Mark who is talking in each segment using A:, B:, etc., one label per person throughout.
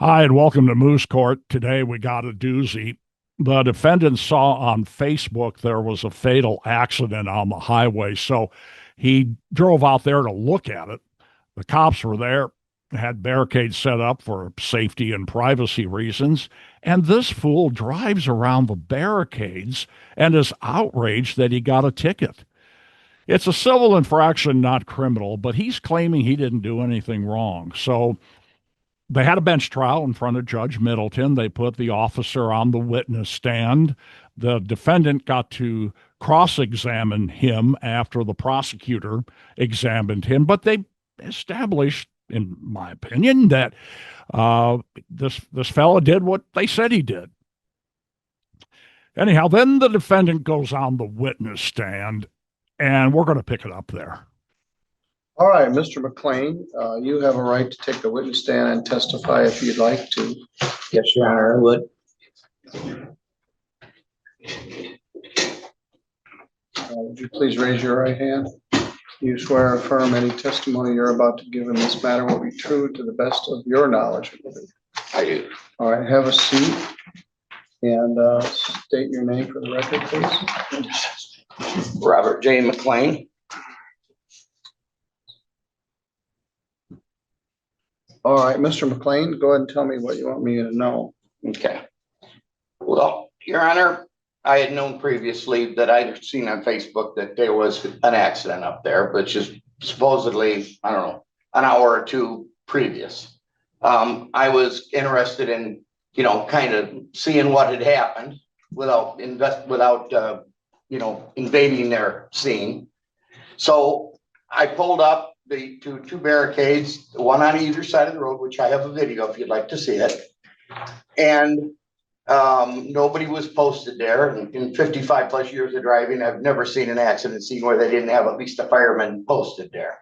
A: Hi, and welcome to Moose Court. Today we got a doozy. The defendant saw on Facebook there was a fatal accident on the highway, so he drove out there to look at it. The cops were there, had barricades set up for safety and privacy reasons, and this fool drives around the barricades and is outraged that he got a ticket. It's a civil infraction, not criminal, but he's claiming he didn't do anything wrong. So they had a bench trial in front of Judge Middleton. They put the officer on the witness stand. The defendant got to cross examine him after the prosecutor examined him, but they established, in my opinion, that this fella did what they said he did. Anyhow, then the defendant goes on the witness stand, and we're going to pick it up there.
B: All right, Mr. McLean, you have a right to take the witness stand and testify if you'd like to.
C: Yes, Your Honor, I would.
B: Would you please raise your right hand? You swear or affirm any testimony you're about to give in this matter will be true to the best of your knowledge?
C: I do.
B: All right, have a seat and state your name for the record, please.
C: Robert J. McLean.
B: All right, Mr. McLean, go ahead and tell me what you want me to know.
C: Okay. Well, Your Honor, I had known previously that I'd seen on Facebook that there was an accident up there, which is supposedly, I don't know, an hour or two previous. I was interested in, kind of seeing what had happened without invading their scene. So I pulled up the two barricades, one on either side of the road, which I have a video if you'd like to see it. And nobody was posted there. In 55 plus years of driving, I've never seen an accident scene where they didn't have at least a fireman posted there.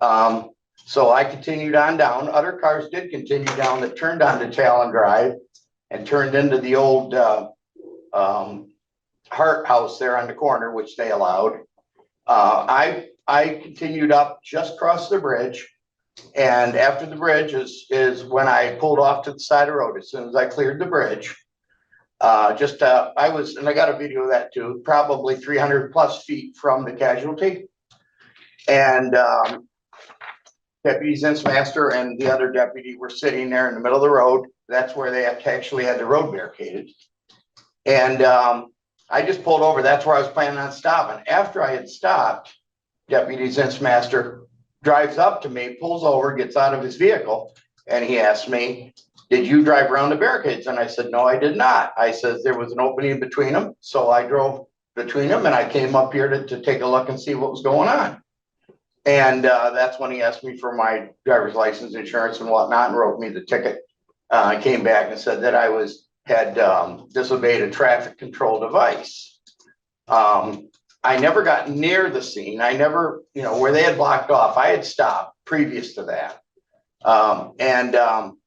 C: So I continued on down. Other cars did continue down that turned onto Talon Drive and turned into the old Hart House there on the corner, which they allowed. I continued up, just crossed the bridge, and after the bridge is when I pulled off to the side of the road. As soon as I cleared the bridge, I got a video of that too, probably 300 plus feet from the casualty, and Deputy Zinsmaster and the other deputy were sitting there in the middle of the road. That's where they actually had the road barricaded, and I just pulled over. That's where I was planning on stopping. After I had stopped, Deputy Zinsmaster drives up to me, pulls over, gets out of his vehicle, and he asked me, "Did you drive around the barricades?" And I said, "No, I did not." I says there was an opening between them. So I drove between them and I came up here to take a look and see what was going on. And that's when he asked me for my driver's license, insurance and whatnot, and wrote me the ticket. I came back and said that I had disobeyed a traffic control device. I never got near the scene. I never, where they had blocked off, I had stopped previous to that.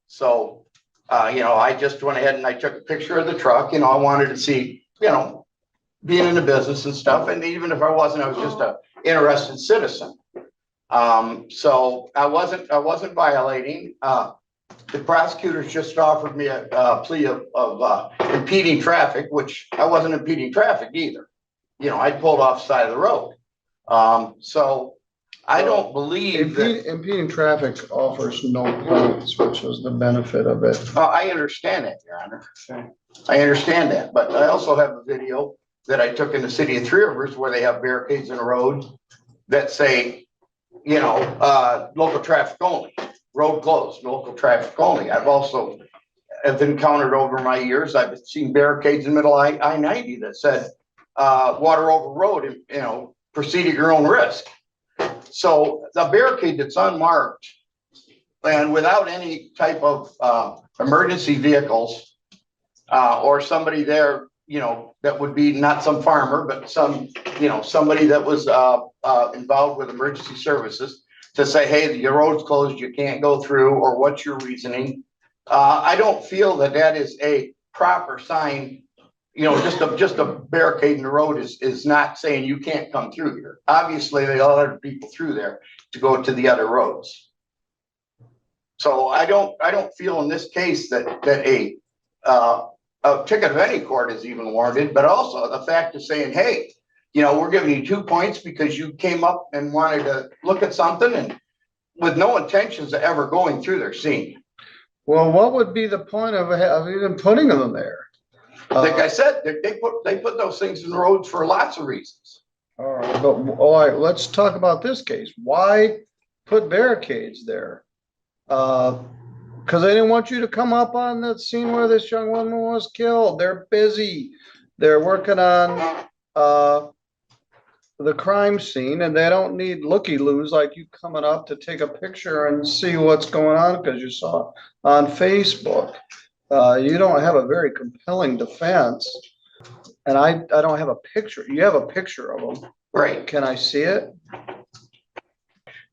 C: So I just went ahead and I took a picture of the truck. I wanted to see, being in the business and stuff. And even if I wasn't, I was just an interested citizen. So I wasn't violating. The prosecutors just offered me a plea of impeding traffic, which I wasn't impeding traffic either. I pulled off the side of the road. So I don't believe
B: impeding traffic offers no points, which was the benefit of it.
C: I understand that, Your Honor. I understand that, but I also have a video that I took in the city of Three Rivers where they have barricades in the road that say, local traffic only, road closed, local traffic only. I've encountered over my years, I've seen barricades in the middle of I-90 that said, water over road, proceed at your own risk. So the barricade that's unmarked and without any type of emergency vehicles or somebody there, that would be not some farmer, but somebody that was involved with emergency services to say, hey, your road's closed, you can't go through, or what's your reasoning? I don't feel that is a proper sign. Just a barricade in the road is not saying you can't come through here. Obviously, they let other people through there to go to the other roads. So I don't feel in this case that a ticket of any court is even warranted, but also the fact of saying, hey, you know, we're giving you 2 points because you came up and wanted to look at something and with no intentions of ever going through their scene.
B: Well, what would be the point of even putting them there?
C: Like I said, they put those things in the roads for lots of reasons.
B: All right, but all right, let's talk about this case. Why put barricades there? Because they didn't want you to come up on that scene where this young woman was killed. They're busy. They're working on the crime scene, and they don't need looky-loos like you coming up to take a picture and see what's going on because you saw it on Facebook. You don't have a very compelling defense. And I don't have a picture. You have a picture of them.
C: Right.
B: Can I see it?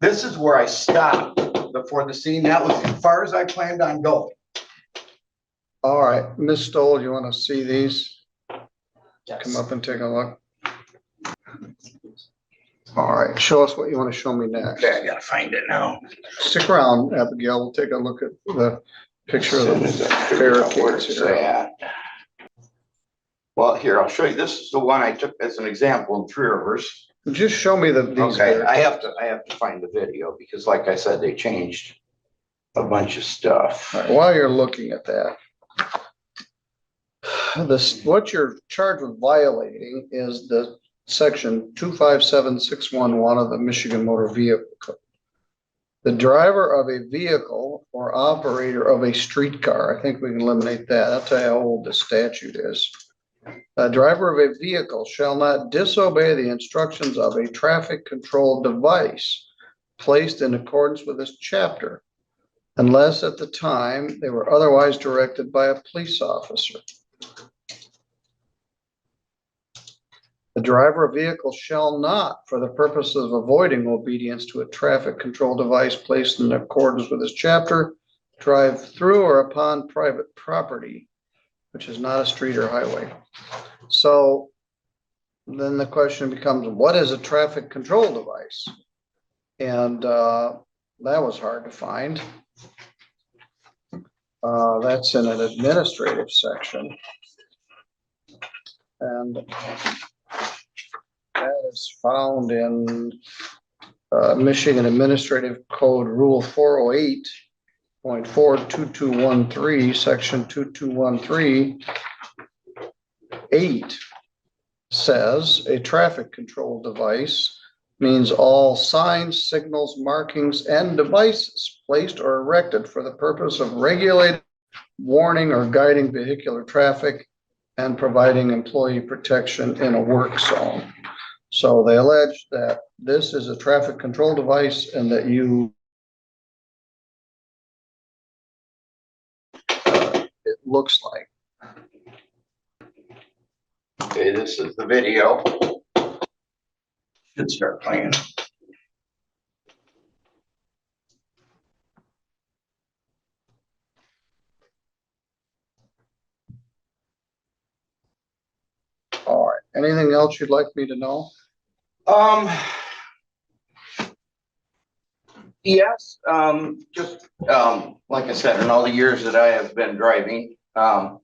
C: This is where I stopped before the scene. That was as far as I planned on going.
B: All right, Ms. Stoll, you want to see these?
C: Yes.
B: Come up and take a look. All right, show us what you want to show me next.
C: Okay, I gotta find it now.
B: Stick around, Abigail. We'll take a look at the picture of the barricades here.
C: Well, here, I'll show you. This is the one I took as an example in Three Rivers.
B: Just show me these.
C: Okay, I have to find the video because like I said, they changed a bunch of stuff.
B: All right, while you're looking at that, what you're charged with violating is the section 257611 of the Michigan Motor Vehicle Code. The driver of a vehicle or operator of a streetcar, I think we can eliminate that. I'll tell you how old the statute is. A driver of a vehicle shall not disobey the instructions of a traffic control device placed in accordance with this chapter, unless at the time they were otherwise directed by a police officer. The driver of a vehicle shall not, for the purpose of avoiding obedience to a traffic control device placed in accordance with this chapter, drive through or upon private property, which is not a street or highway. So then the question becomes, what is a traffic control device? And that was hard to find. That's in an administrative section. And that is found in Michigan Administrative Code Rule 408.42213, section 2213. 8 says a traffic control device means all signs, signals, markings, and devices placed or erected for the purpose of regulating, warning, or guiding vehicular traffic and providing employee protection in a work zone. So they allege that this is a traffic control device and that it looks like.
C: Okay, this is the video. Should start playing.
B: All right. Anything else you'd like me to know?
C: Yes, just like I said, in all the years that I have been driving, I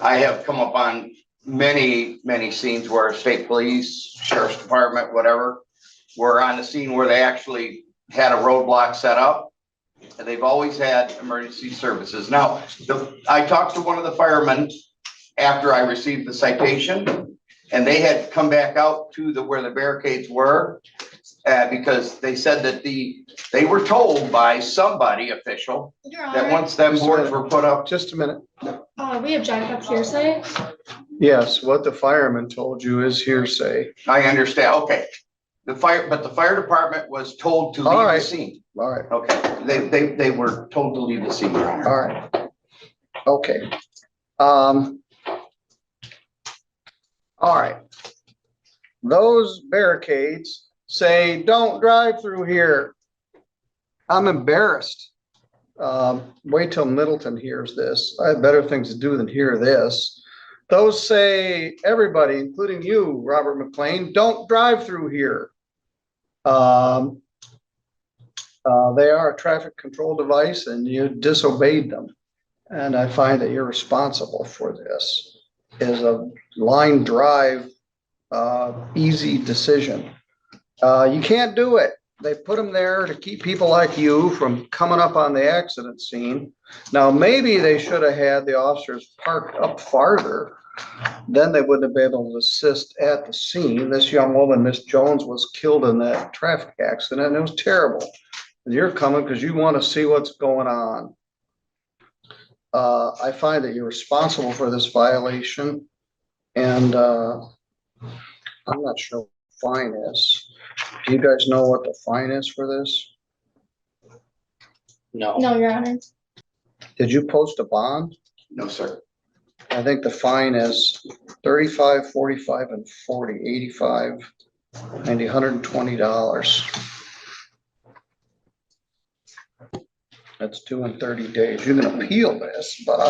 C: have come up on many scenes where state police, sheriff's department, whatever, were on the scene where they actually had a roadblock set up. And they've always had emergency services. Now, I talked to one of the firemen after I received the citation, and they had come back out to where the barricades were, because they said that they were told by somebody official that once them boards were put up.
B: Just a minute.
D: We object up hearsay.
B: Yes, what the fireman told you is hearsay.
C: I understand. Okay. But the fire department was told to leave the scene.
B: All right.
C: Okay. They were told to leave the scene.
B: All right. Okay. All right. Those barricades say, don't drive through here. I'm embarrassed. Wait till Middleton hears this. I have better things to do than hear this. Those say, everybody, including you, Robert McLean, don't drive through here. They are a traffic control device and you disobeyed them. And I find that you're responsible for this. Is a line drive, easy decision. You can't do it. They put them there to keep people like you from coming up on the accident scene. Now, maybe they should have had the officers parked up farther. Then they wouldn't have been able to assist at the scene. This young woman, Miss Jones, was killed in that traffic accident. And it was terrible. And you're coming because you want to see what's going on. I find that you're responsible for this violation. And I'm not sure what the fine is. Do you guys know what the fine is for this?
C: No,
D: No, Your Honor.
B: Did you post a bond?
C: no, sir.
B: I think the fine is 35, 45, and 40, 85, and $120. That's 2 and 30 days. You can appeal this, but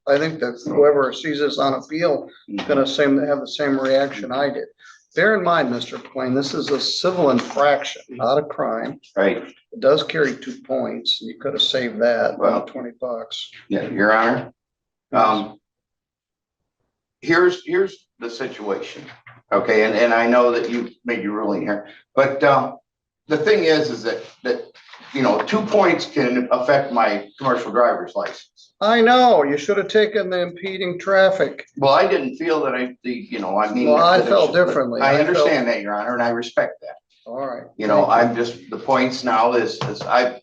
B: I think that whoever sees this on appeal is gonna have the same reaction I did. Bear in mind, Mr. McLean, this is a civil infraction, not a crime.
C: Right.
B: It does carry 2 points. You could have saved that,
C: Well,
B: about $20.
C: Yeah, Your Honor. Here's the situation. Okay, and I know that you made your ruling here, but the thing is that 2 points can affect my commercial driver's license.
B: I know, you should have taken the impeding traffic.
C: Well, I didn't feel that I mean.
B: Well, I
C: that it
B: felt
C: should-
B: differently.
C: I understand that, Your Honor, and I respect that.
B: All right.
C: I'm just, the points now is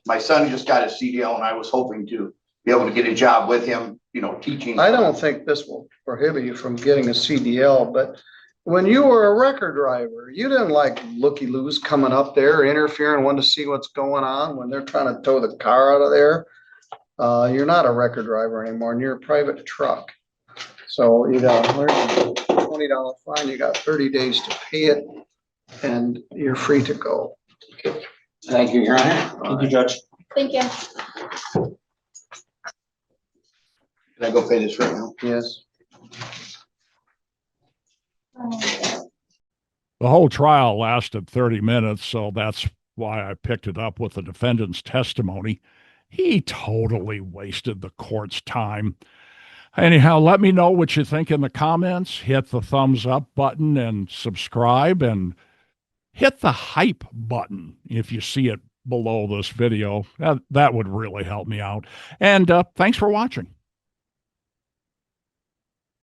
C: my son just got his CDL and I was hoping to be able to get a job with him, teaching.
B: I don't think this will prohibit you from getting a CDL, but when you were a record driver, you didn't like looky-loos coming up there, interfering, wanting to see what's going on when they're trying to tow the car out of there. You're not a record driver anymore and you're a private truck. So you got a $120 fine, you got 30 days to pay it, and you're free to go.
C: Thank you, Your Honor.
E: Thank you, Judge.
D: Thank you.
C: Can I go pay this right now?
B: Yes.
A: The whole trial lasted 30 minutes, so that's why I picked it up with the defendant's testimony. He totally wasted the court's time. Anyhow, let me know what you think in the comments. Hit the thumbs up button and subscribe, and hit the hype button if you see it below this video. That would really help me out. And thanks for watching.